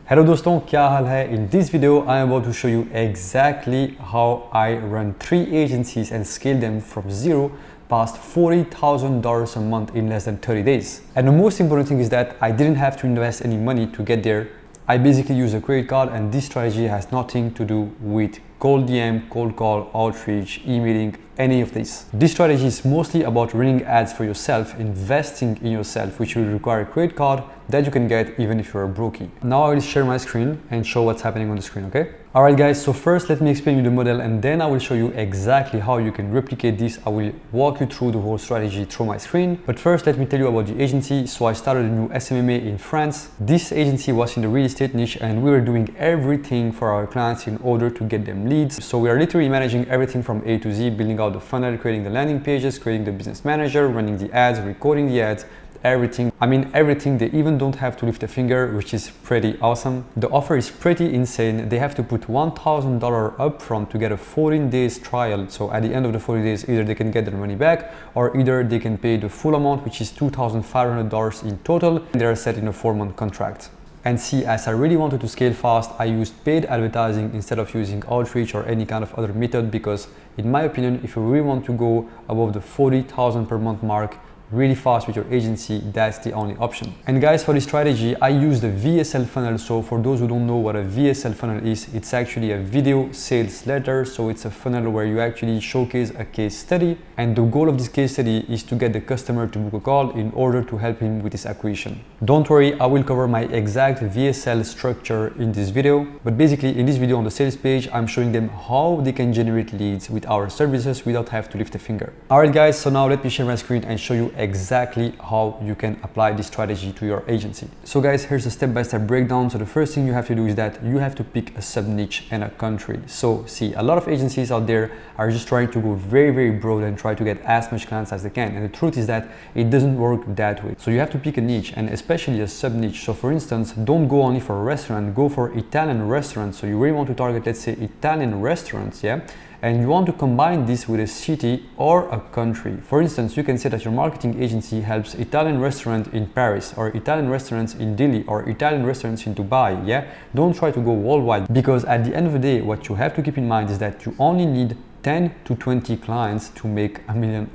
Hello दोस्तों, क्या हाल है? In this video, I am about to show you exactly how I run 3 agencies and scale them from zero past $40,000 a month in less than 30 days. And the most important thing is that I didn't have to invest any money to get there. I basically use a credit card, and this strategy has nothing to do with cold DM, cold call, outreach, emailing, any of this. This strategy is mostly about running ads for yourself, investing in yourself, which will require a credit card that you can get even if you're a brokey. Now I will share my screen and show what's happening on the screen, okay? Alright guys, so first let me explain you the model, and then I will show you exactly how you can replicate this. I will walk you through the whole strategy through my screen. But first let me tell you about the agency. So I started a new SMMA in France. This agency was in the real estate niche, and we were doing everything for our clients in order to get them leads. So we are literally managing everything from A to Z, building out the funnel, creating the landing pages, creating the business manager, running the ads, recording the ads, everything. I mean everything. They even don't have to lift a finger, which is pretty awesome. The offer is pretty insane. They have to put $1,000 upfront to get a 14 days trial. So at the end of the 40 days, either they can get their money back, or either they can pay the full amount, which is $2,500 in total. They are set in a 4-month contract. And see, as I really wanted to scale fast, I used paid advertising instead of using outreach or any kind of other method, because in my opinion, if you really want to go above the 40,000 per month mark really fast with your agency, that's the only option. And guys, for this strategy, I use the VSL funnel. So for those who don't know what a VSL funnel is, it's actually a video sales letter. So it's a funnel where you actually showcase a case study, and the goal of this case study is to get the customer to book a call in order to help him with his acquisition. Don't worry, I will cover my exact VSL structure in this video, but basically in this video on the sales page, I'm showing them how they can generate leads with our services without having to lift a finger. Alright guys, so now let me share my screen and show you exactly how you can apply this strategy to your agency. So guys, here's a step-by-step breakdown. So the first thing you have to do is that you have to pick a sub niche and a country. So see, a lot of agencies out there are just trying to go very broad and try to get as much clients as they can, and the truth is that it doesn't work that way. So you have to pick a niche, and especially a sub niche. So for instance, don't go only for a restaurant, go for Italian restaurants. So you really want to target, let's say, Italian restaurants, yeah, and you want to combine this with a city or a country. For instance, you can say that your marketing agency helps Italian restaurant in Paris, or Italian restaurants in Delhi, or Italian restaurants in Dubai. Yeah, don't try to go worldwide, because at the end of the day, what you have to keep in mind is that you only need 10 to 20 clients to make $1 million.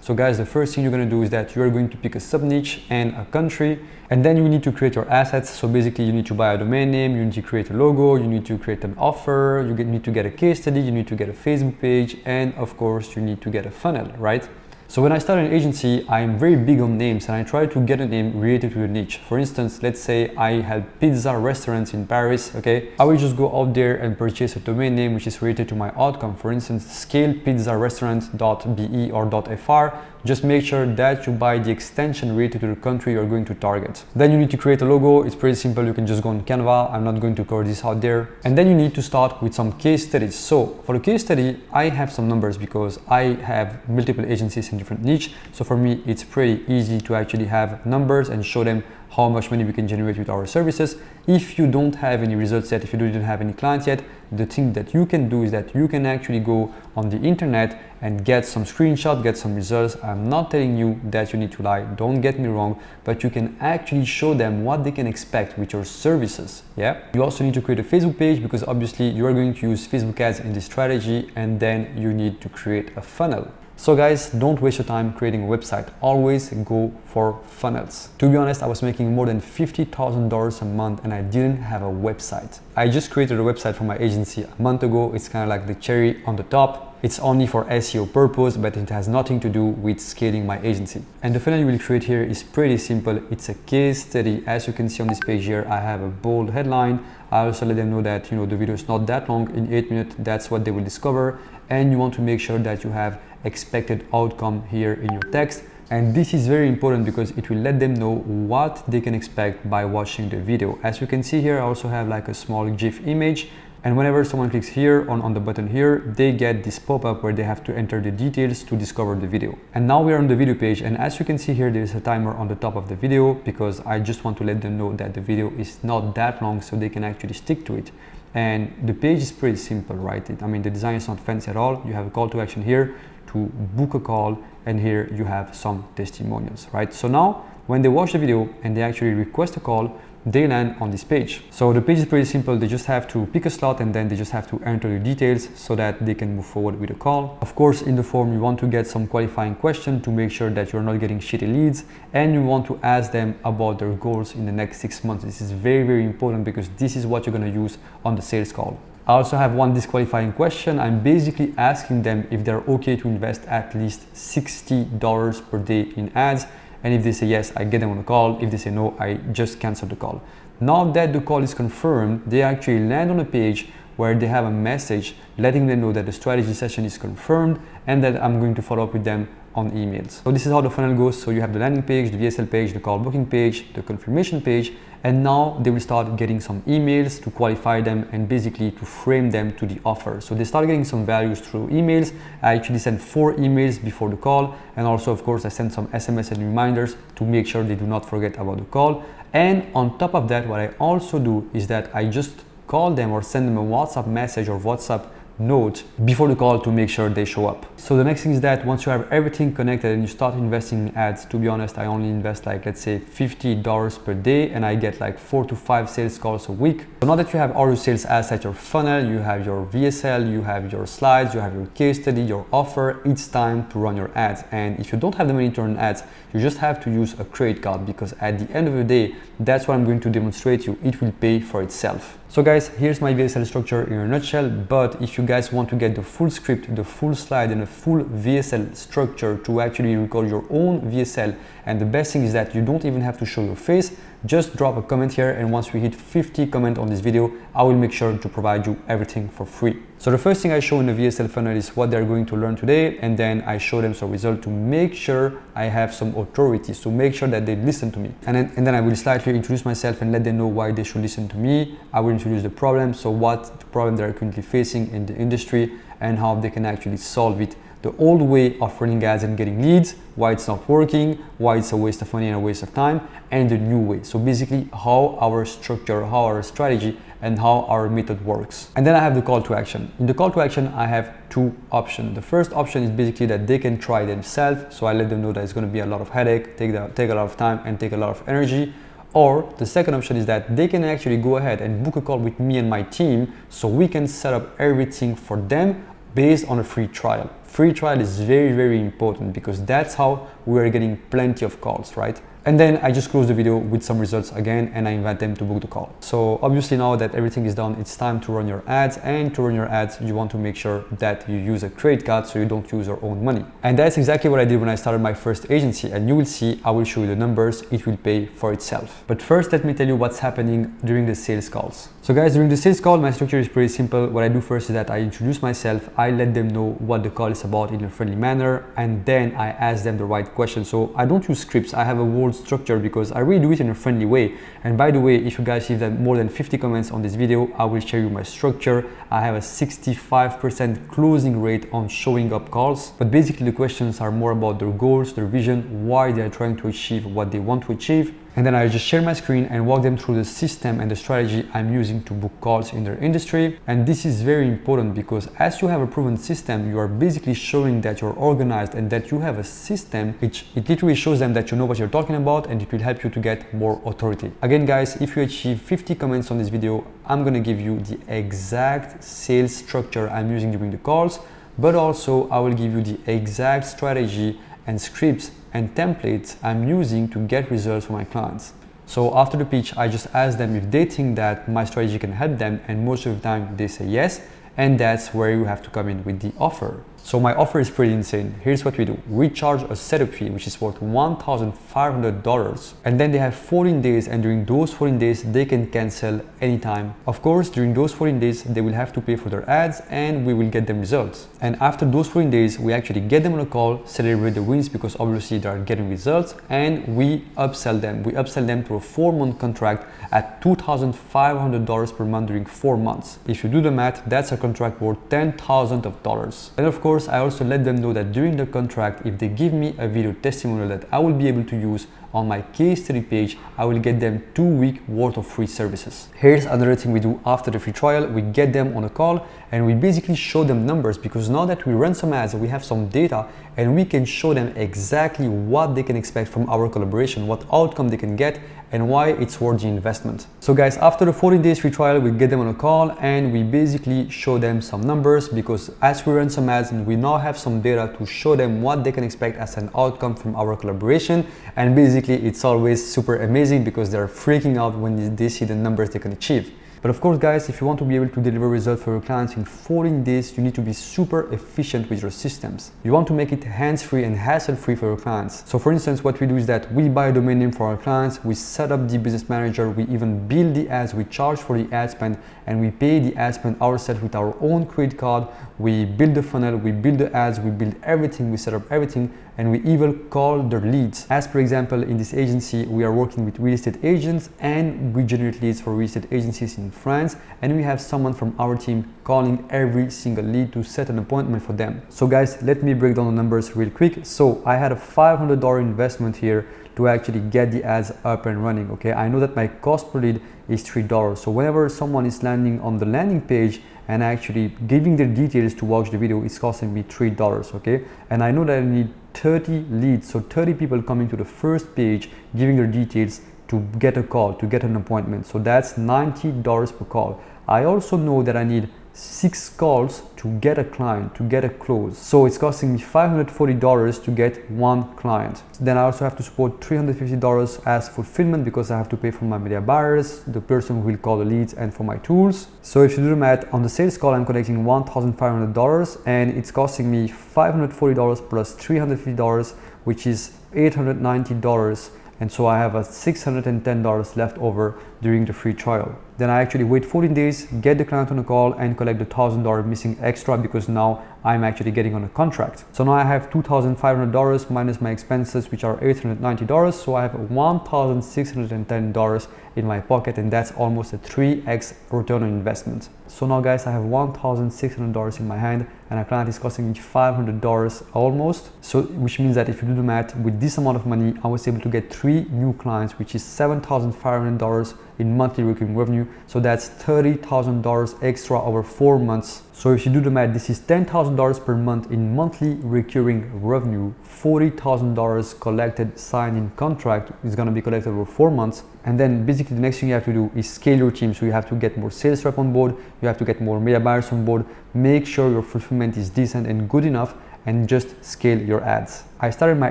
So guys, the first thing you're going to do is that you're going to pick a sub niche and a country, and then you need to create your assets. So basically you need to buy a domain name, you need to create a logo, you need to create an offer, you need to get a case study, you need to get a Facebook page, and of course you need to get a funnel, right? So when I started an agency, I'm very big on names, and I try to get a name related to the niche. For instance, let's say I help pizza restaurants in Paris, okay? I will just go out there and purchase a domain name which is related to my outcome. For instance, scalepizzarestaurant.be or .fr. Just make sure that you buy the extension related to the country you're going to target. Then you need to create a logo. It's pretty simple. You can just go on Canva. I'm not going to cover this out there. And then you need to start with some case studies. So for the case study, I have some numbers because I have multiple agencies in different niche. So for me, it's pretty easy to actually have numbers and show them how much money we can generate with our services. If you don't have any results yet, if you don't have any clients yet, the thing that you can do is that you can actually go on the internet and get some screenshots, get some results. I'm not telling you that you need to lie, don't get me wrong, but you can actually show them what they can expect with your services. Yeah. You also need to create a Facebook page, because obviously you are going to use Facebook ads in this strategy, and then you need to create a funnel. So guys, don't waste your time creating a website. Always go for funnels. To be honest, I was making more than $50,000 a month and I didn't have a website. I just created a website for my agency a month ago. It's kind of like the cherry on the top. It's only for SEO purpose, but it has nothing to do with scaling my agency. And the funnel you will create here is pretty simple. It's a case study. As you can see on this page here, I have a bold headline. I also let them know that, the video is not that long, in 8 minutes, that's what they will discover. And you want to make sure that you have expected outcome here in your text. And this is very important because it will let them know what they can expect by watching the video. As you can see here, I also have like a small GIF image. And whenever someone clicks here on the button here, they get this pop-up where they have to enter the details to discover the video. And now we are on the video page, and as you can see here, there is a timer on the top of the video, because I just want to let them know that the video is not that long so they can actually stick to it. And the page is pretty simple, right? I mean, the design is not fancy at all. You have a call to action here to book a call, and here you have some testimonials, right? So now when they watch the video and they actually request a call, they land on this page. So the page is pretty simple. They just have to pick a slot and then they just have to enter the details so that they can move forward with a call. Of course, in the form, you want to get some qualifying question to make sure that you're not getting shitty leads, and you want to ask them about their goals in the next 6 months. This is very, very important because this is what you're going to use on the sales call. I also have one disqualifying question. I'm basically asking them if they're okay to invest at least $60 per day in ads. And if they say yes, I get them on a call. If they say no, I just cancel the call. Now that the call is confirmed, they actually land on a page where they have a message letting them know that the strategy session is confirmed and that I'm going to follow up with them on emails. So this is how the funnel goes. So you have the landing page, the VSL page, the call booking page, the confirmation page, and now they will start getting some emails to qualify them and basically to frame them to the offer. So they start getting some values through emails. I actually sent 4 emails before the call, and also of course I sent some SMS and reminders to make sure they do not forget about the call. And on top of that, what I also do is that I just call them or send them a WhatsApp message or WhatsApp note before the call to make sure they show up. So the next thing is that once you have everything connected and you start investing in ads, to be honest, I only invest like, let's say $50 per day, and I get like 4 to 5 sales calls a week. So now that you have all your sales ads at your funnel, you have your VSL, you have your slides, you have your case study, your offer, it's time to run your ads. And if you don't have the money to run ads, you just have to use a credit card, because at the end of the day, that's what I'm going to demonstrate you. It will pay for itself. So guys, here's my VSL structure in a nutshell, but if you guys want to get the full script, the full slide, and a full VSL structure to actually record your own VSL, and the best thing is that you don't even have to show your face, just drop a comment here, and once we hit 50 comments on this video, I will make sure to provide you everything for free. So the first thing I show in the VSL funnel is what they're going to learn today, and then I show them some result to make sure I have some authority, so make sure that they listen to me. And then I will slightly introduce myself and let them know why they should listen to me. I will introduce the problem, so what the problem they're currently facing in the industry and how they can actually solve it. The old way of running ads and getting leads, why it's not working, why it's a waste of money and a waste of time, and the new way. So basically how our structure, how our strategy, and how our method works. And then I have the call to action. In the call to action, I have 2 options. The first option is basically that they can try themselves. So I let them know that it's going to be a lot of headache, take a lot of time, and take a lot of energy. Or the second option is that they can actually go ahead and book a call with me and my team, so we can set up everything for them based on a free trial. Free trial is very, very important, because that's how we are getting plenty of calls, right? And then I just close the video with some results again, and I invite them to book the call. So obviously now that everything is done, it's time to run your ads. And to run your ads, you want to make sure that you use a credit card, so you don't use your own money. And that's exactly what I did when I started my first agency. And you will see, I will show you the numbers, it will pay for itself. But first, let me tell you what's happening during the sales calls. So guys, during the sales call, my structure is pretty simple. What I do first is that I introduce myself, I let them know what the call is about in a friendly manner, and then I ask them the right questions. So I don't use scripts, I have a whole structure because I really do it in a friendly way. And by the way, if you guys leave more than 50 comments on this video, I will share you my structure. I have a 65% closing rate on showing up calls, but basically the questions are more about their goals, their vision, why they are trying to achieve what they want to achieve. And then I just share my screen and walk them through the system and the strategy I'm using to book calls in their industry. And this is very important, because as you have a proven system, you are basically showing that you're organized and that you have a system, which it literally shows them that you know what you're talking about, and it will help you to get more authority. Again guys, if you achieve 50 comments on this video, I'm gonna give you the exact sales structure I'm using during the calls, but also I will give you the exact strategy and scripts and templates I'm using to get results for my clients. So after the pitch, I just ask them if they think that my strategy can help them, and most of the time they say yes, and that's where you have to come in with the offer. So my offer is pretty insane. Here's what we do. We charge a setup fee, which is worth $1,500. And then they have 14 days, and during those 14 days, they can cancel anytime. Of course, during those 14 days, they will have to pay for their ads, and we will get them results. And after those 14 days, we actually get them on a call, celebrate the wins, because obviously they are getting results, and we upsell them. We upsell them to a 4-month contract at $2,500 per month during 4 months. If you do the math, that's a contract worth $10,000. And of course, I also let them know that during the contract, if they give me a video testimonial that I will be able to use on my case study page, I will get them 2 weeks worth of free services. Here's another thing we do after the free trial. We get them on a call and we basically show them numbers, because now that we run some ads, we have some data and we can show them exactly what they can expect from our collaboration, what outcome they can get, and why it's worth the investment. So guys, after the 14 days free trial, we get them on a call and we basically show them some numbers, because as we run some ads, we now have some data to show them what they can expect as an outcome from our collaboration. And basically it's always super amazing because they're freaking out when they see the numbers they can achieve. But of course guys, if you want to be able to deliver results for your clients in 14 days, you need to be super efficient with your systems. You want to make it hands-free and hassle-free for your clients. So for instance, what we do is that we buy a domain name for our clients, we set up the business manager, we even build the ads, we charge for the ad spend, and we pay the ad spend ourselves with our own credit card. We build the funnel, we build the ads, we build everything, we set up everything, and we even call their leads. As per example, in this agency, we are working with real estate agents and we generate leads for real estate agencies in France, and we have someone from our team calling every single lead to set an appointment for them. So guys, let me break down the numbers real quick. So I had a $500 investment here to actually get the ads up and running. Okay, I know that my cost per lead is $3. So whenever someone is landing on the landing page and actually giving their details to watch the video, it's costing me $3. Okay, and I know that I need 30 leads, so 30 people coming to the first page giving their details to get a call, to get an appointment. So that's $90 per call. I also know that I need 6 calls to get a client, to get a close. So it's costing me $540 to get 1 client. Then I also have to support $350 as fulfillment, because I have to pay for my media buyers, the person who will call the leads, and for my tools. So if you do the math, on the sales call I'm collecting $1,500 and it's costing me $540 plus $350, which is $890. And so I have a $610 left over during the free trial. Then I actually wait 14 days, get the client on a call, and collect the $1,000 missing extra, because now I'm actually getting on a contract. So now I have $2,500 minus my expenses, which are $890. So I have $1,610 in my pocket, and that's almost a 3x return on investment. So now guys, I have $1,600 in my hand and a client is costing me $500 almost. So which means that if you do the math, with this amount of money, I was able to get 3 new clients, which is $7,500 in monthly recurring revenue. So that's $30,000 extra over 4 months. So if you do the math, this is $10,000 per month in monthly recurring revenue. $40,000 collected, signed in contract is going to be collected over 4 months. And then basically the next thing you have to do is scale your team. So you have to get more sales rep on board, you have to get more media buyers on board, make sure your fulfillment is decent and good enough, and just scale your ads. I started my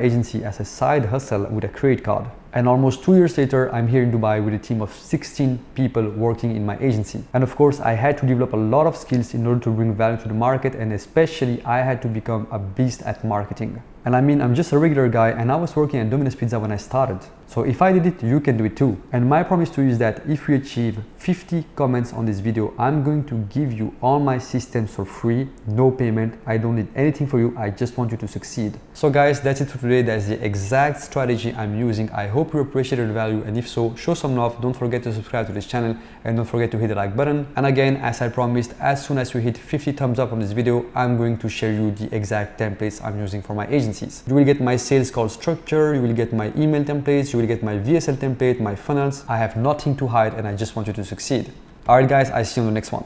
agency as a side hustle with a credit card. And almost 2 years later, I'm here in Dubai with a team of 16 people working in my agency. And of course, I had to develop a lot of skills in order to bring value to the market, and especially I had to become a beast at marketing. And I mean, I'm just a regular guy and I was working at Domino's Pizza when I started. So if I did it, you can do it too. And my promise to you is that if we achieve 50 comments on this video, I'm going to give you all my systems for free, no payment. I don't need anything for you. I just want you to succeed. So guys, that's it for today. That's the exact strategy I'm using. I hope you appreciated the value, and if so, show some love. Don't forget to subscribe to this channel and don't forget to hit the like button. And again, as I promised, as soon as we hit 50 thumbs up on this video, I'm going to share you the exact templates I'm using for my agencies. You will get my sales call structure, you will get my email templates, you will get my VSL template, my funnels. I have nothing to hide and I just want you to succeed. Alright guys, I see you on the next one.